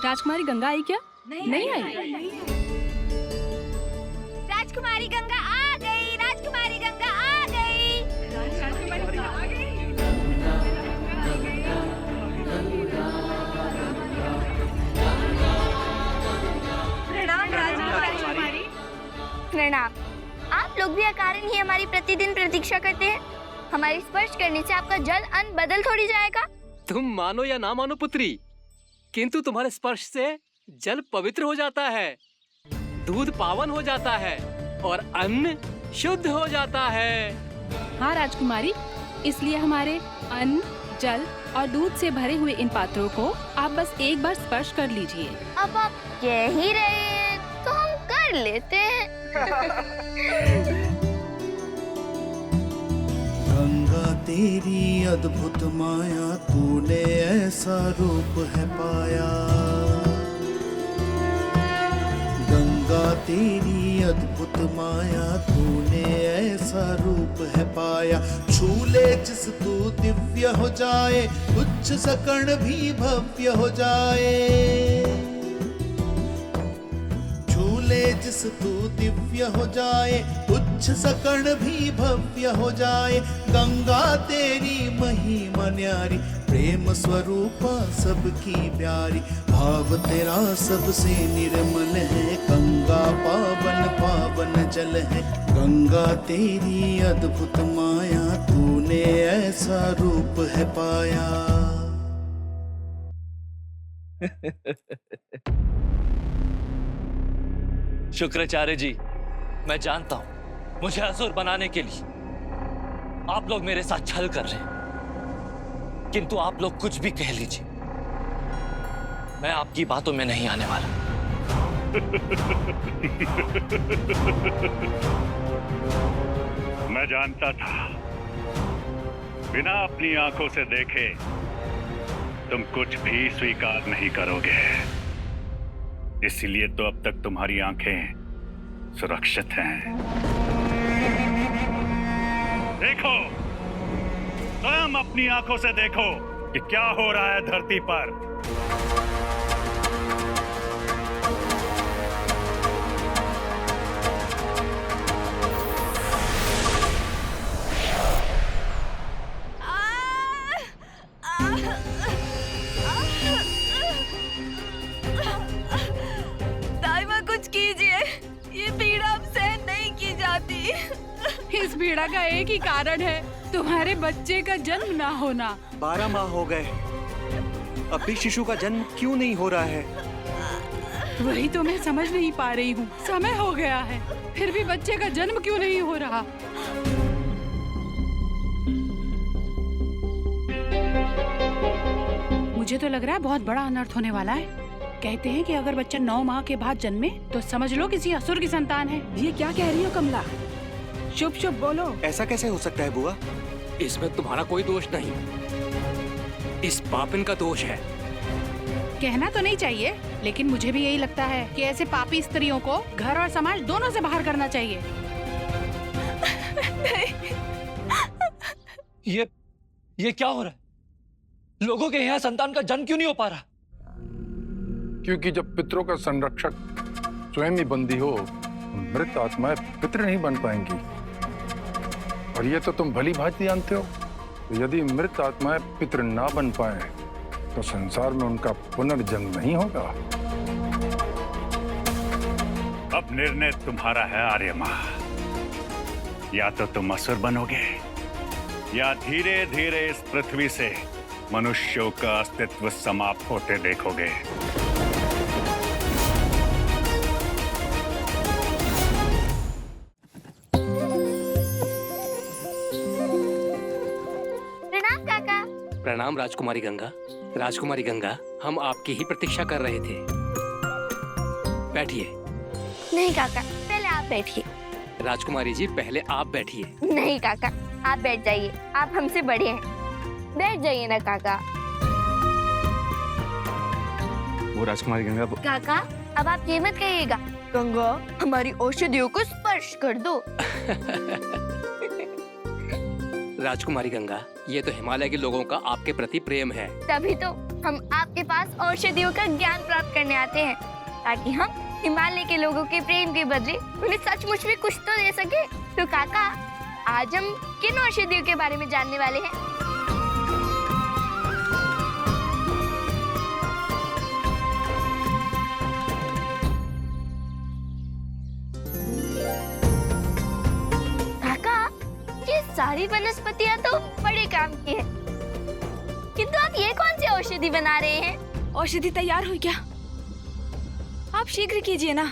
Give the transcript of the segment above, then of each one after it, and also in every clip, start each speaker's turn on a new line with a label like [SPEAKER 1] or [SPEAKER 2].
[SPEAKER 1] राजकुमारी गंगा आई क्या? नहीं आई।
[SPEAKER 2] राजकुमारी गंगा आ गई, राजकुमारी गंगा आ गई। प्रणाम राजकुमारी। प्रणाम। आप लोग भी अकारण ही हमारी प्रतिदिन प्रतीक्षा करते हैं। हमारी स्पर्श करने से आपका जल अन्न बदल थोड़ी जाएगा।
[SPEAKER 3] तुम मानो या ना मानो पुत्री, किंतु तुम्हारे स्पर्श से जल पवित्र हो जाता है, दूध पावन हो जाता है और अन्न शुद्ध हो जाता है।
[SPEAKER 1] हाँ राजकुमारी, इसलिए हमारे अन्न, जल और दूध से भरे हुए इन पात्रों को आप बस एक बार स्पर्श कर लीजिए।
[SPEAKER 2] अब आप कह ही रहे हैं तो हम कर लेते हैं।
[SPEAKER 4] गंगा तेरी अद्भुत माया, तूने ऐसा रूप है पाया। गंगा तेरी अद्भुत माया, तूने ऐसा रूप है पाया। छूले जिस तू दिव्य हो जाए, उच्च सकर्ण भी भव्य हो जाए। छूले जिस तू दिव्य हो जाए, उच्च सकर्ण भी भव्य हो जाए। गंगा तेरी महिमा न्यारी, प्रेम स्वरूपा सबकी प्यारी। भाव तेरा सबसे निर्मल है, गंगा पावन पावन जल है। गंगा तेरी अद्भुत माया, तूने ऐसा रूप है पाया।
[SPEAKER 5] शुक्राचार्य जी, मैं जानता हूं मुझे असुर बनाने के लिए आप लोग मेरे साथ छल कर रहे हैं, किंतु आप लोग कुछ भी कह लीजिए, मैं आपकी बातों में नहीं आने वाला।
[SPEAKER 6] मैं जानता था बिना अपनी आंखों से देखे तुम कुछ भी स्वीकार नहीं करोगे, इसीलिए तो अब तक तुम्हारी आंखें सुरक्षित हैं। देखो, स्वयं अपनी आंखों से देखो कि क्या हो रहा है धरती पर।
[SPEAKER 2] दाइमा कुछ कीजिए, ये पीड़ा अब सहन नहीं की जाती।
[SPEAKER 1] इस पीड़ा का एक ही कारण है, तुम्हारे बच्चे का जन्म ना होना।
[SPEAKER 7] 12 माह हो गए, अब भी शिशु का जन्म क्यों नहीं हो रहा है?
[SPEAKER 1] वही तो मैं समझ नहीं पा रही हूँ। समय हो गया है, फिर भी बच्चे का जन्म क्यों नहीं हो रहा? मुझे तो लग रहा है बहुत बड़ा अनर्थ होने वाला है। कहते हैं कि अगर बच्चा 9 माह के बाद जन्मे तो समझ लो किसी असुर की संतान है। ये क्या कह रही हो कमला? शुभ शुभ बोलो।
[SPEAKER 7] ऐसा कैसे हो सकता है बुआ?
[SPEAKER 3] इसमें तुम्हारा कोई दोष नहीं, इस पापिन का दोष है।
[SPEAKER 1] कहना तो नहीं चाहिए, लेकिन मुझे भी यही लगता है कि ऐसे पापी स्त्रियों को घर और समाज दोनों से बाहर करना चाहिए।
[SPEAKER 5] ये क्या हो रहा है? लोगों के यहाँ संतान का जन्म क्यों नहीं हो पा रहा?
[SPEAKER 8] क्योंकि जब पितरों का संरक्षक स्वयं ही बंदी हो, मृत आत्माएं पितृ नहीं बन पाएंगी। और ये तो तुम भली भांति जानते हो, तो यदि मृत आत्माएं पितृ ना बन पाए तो संसार में उनका पुनर्जन्म नहीं होगा।
[SPEAKER 6] अब निर्णय तुम्हारा है आर्यमा, या तो तुम असुर बनोगे या धीरे धीरे इस पृथ्वी से मनुष्यों का अस्तित्व समाप्त होते देखोगे।
[SPEAKER 2] प्रणाम काका।
[SPEAKER 3] प्रणाम राजकुमारी गंगा। राजकुमारी गंगा, हम आपकी ही प्रतीक्षा कर रहे थे। बैठिए।
[SPEAKER 2] नहीं काका, पहले आप बैठिए।
[SPEAKER 3] राजकुमारी जी, पहले आप बैठिए।
[SPEAKER 2] नहीं काका, आप बैठ जाइए, आप हमसे बड़े हैं। बैठ जाइए ना काका।
[SPEAKER 7] वो राजकुमारी गंगा
[SPEAKER 2] काका, अब आप ये मत कहिएगा। गंगा, हमारी औषधियों को स्पर्श कर दो।
[SPEAKER 3] राजकुमारी गंगा, ये तो हिमालय के लोगों का आपके प्रति प्रेम है।
[SPEAKER 2] तभी तो हम आपके पास औषधियों का ज्ञान प्राप्त करने आते हैं ताकि हम हिमालय के लोगों के प्रेम के बदले उन्हें सचमुच में कुछ तो दे सके। तो काका, आज हम किन औषधियों के बारे में जानने वाले हैं? काका, ये सारी वनस्पतियां तो बड़े काम की है, किंतु आप ये कौन सी औषधि बना रहे हैं?
[SPEAKER 9] औषधि तैयार हुई क्या? आप शीघ्र कीजिए ना।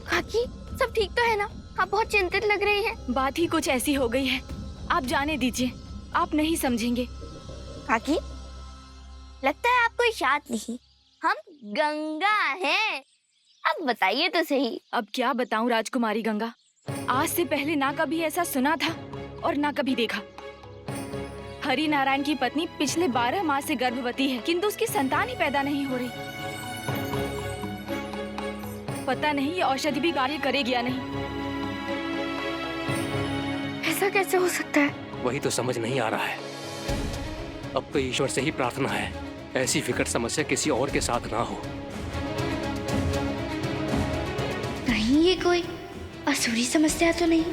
[SPEAKER 2] काकी, सब ठीक तो है ना? आप बहुत चिंतित लग रही हैं।
[SPEAKER 9] बात ही कुछ ऐसी हो गई है, आप जाने दीजिए, आप नहीं समझेंगे।
[SPEAKER 2] काकी, लगता है आपको याद नहीं, हम गंगा हैं। अब बताइए तो सही।
[SPEAKER 9] अब क्या बताऊं राजकुमारी गंगा, आज से पहले ना कभी ऐसा सुना था और ना कभी देखा। हरि नारायण की पत्नी पिछले 12 माह से गर्भवती है, किंतु उसकी संतान ही पैदा नहीं हो रही। पता नहीं ये औषधि भी कार्य करेगी या नहीं।
[SPEAKER 2] ऐसा कैसे हो सकता है?
[SPEAKER 3] वही तो समझ नहीं आ रहा है। अब तो ईश्वर से ही प्रार्थना है ऐसी विकट समस्या किसी और के साथ ना हो।
[SPEAKER 2] नहीं, ये कोई असुरी समस्या तो नहीं।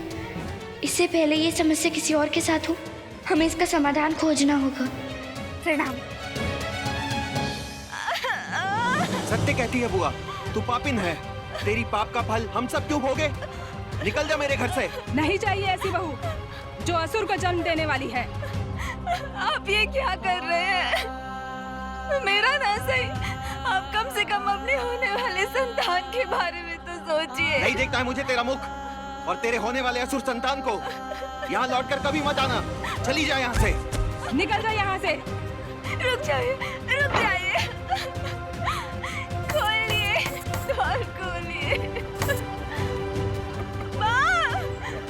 [SPEAKER 2] इससे पहले ये समस्या किसी और के साथ हो, हमें इसका समाधान खोजना होगा। प्रणाम।
[SPEAKER 7] सत्य कहती है बुआ, तू पापिन है। तेरी पाप का फल हम सब क्यों भोगे? निकल जा मेरे घर से।
[SPEAKER 1] नहीं चाहिए ऐसी बहू जो असुर को जन्म देने वाली है।
[SPEAKER 9] आप ये क्या कर रहे हैं? मेरा ना सही, आप कम से कम अपने होने वाले संतान के बारे में तो सोचिए।
[SPEAKER 7] नहीं देखता है मुझे तेरा मुख और तेरे होने वाले असुर संतान को। यहाँ लौटकर कभी मत आना। चली जा यहाँ से।
[SPEAKER 1] निकल जा यहाँ से।
[SPEAKER 9] रुक जाइए, रुक जाइए। खोलिए, द्वार खोलिए। माँ,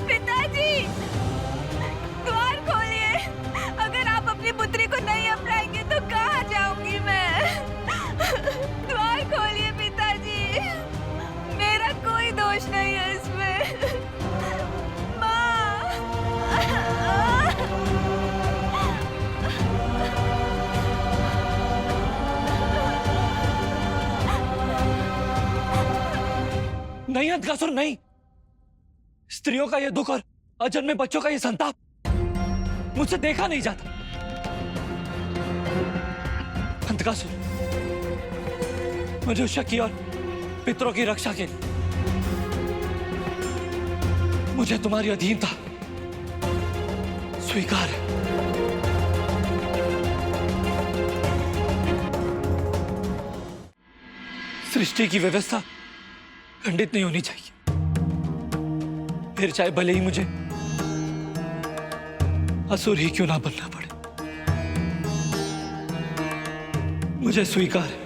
[SPEAKER 9] पिताजी, द्वार खोलिए। अगर आप अपनी पुत्री को नहीं अपनाएंगे तो कहाँ जाऊंगी मैं? द्वार खोलिए पिताजी, मेरा कोई दोष नहीं है इसमें। माँ।
[SPEAKER 5] नहीं अंधकासुर, नहीं। स्त्रियों का ये दुख और अजन्मे बच्चों का ये संताप मुझसे देखा नहीं जाता। अंधकासुर, मनुष्य की और पितरों की रक्षा के लिए मुझे तुम्हारी अधीनता स्वीकार है। सृष्टि की व्यवस्था खंडित नहीं होनी चाहिए, फिर चाहे भले ही मुझे असुर ही क्यों ना बनना पड़े। मुझे स्वीकार है।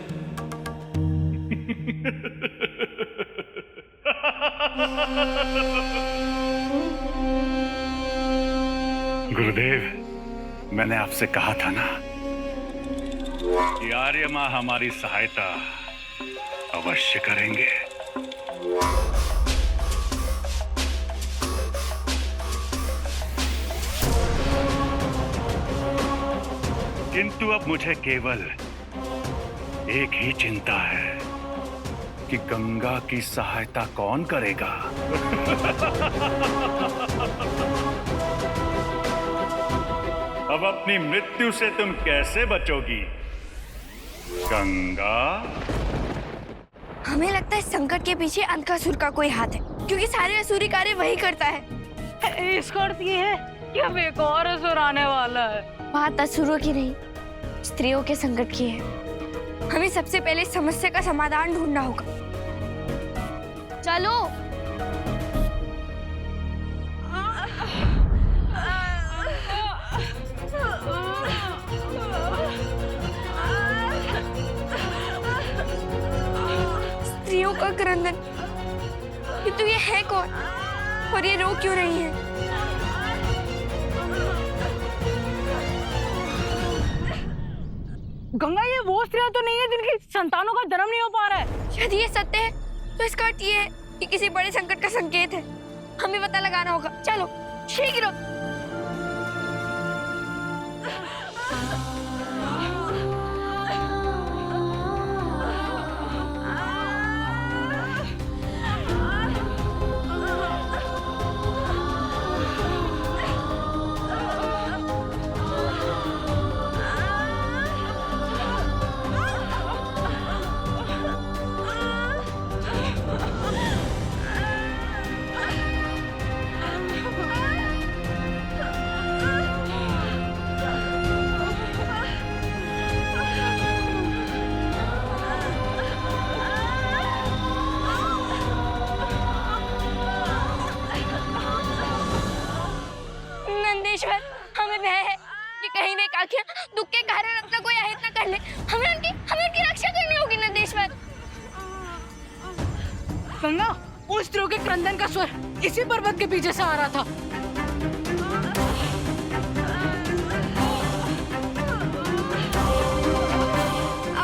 [SPEAKER 6] गुरुदेव, मैंने आपसे कहा था ना कि आर्य माँ हमारी सहायता अवश्य करेंगे। किंतु अब मुझे केवल एक ही चिंता है कि गंगा की सहायता कौन करेगा। अब अपनी मृत्यु से तुम कैसे बचोगी गंगा?
[SPEAKER 2] हमें लगता है संकट के पीछे अंधकासुर का कोई हाथ है, क्योंकि सारे असुरी कार्य वही करता है।
[SPEAKER 1] इसका अर्थ ये है कि अब एक और असुर आने वाला है।
[SPEAKER 2] बात असुरों की नहीं, स्त्रियों के संकट की है। हमें सबसे पहले इस समस्या का समाधान ढूंढना होगा। चलो। स्त्रियों का क्रंदन, किंतु ये है कौन और ये रो क्यों रही है?
[SPEAKER 1] गंगा, ये वो स्त्रियां तो नहीं है जिनकी संतानों का जन्म नहीं हो पा रहा है।
[SPEAKER 2] यदि ये सत्य है तो इसका अर्थ ये है कि किसी बड़े संकट का संकेत है। हमें पता लगाना होगा। चलो शीघ्र।
[SPEAKER 1] गंगा, उस ध्रुव के क्रंदन का स्वर इसी पर्वत के पीछे से आ रहा था।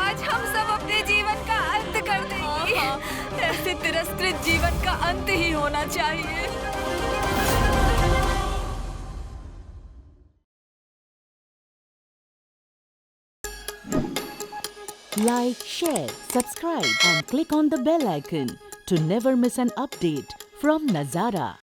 [SPEAKER 9] आज हम सब अपने जीवन का अंत कर देंगे। ऐसे तिरस्कृत जीवन का अंत ही होना चाहिए।
[SPEAKER 10] Like, share, subscribe and click on the bell icon to never miss an update from Nazara.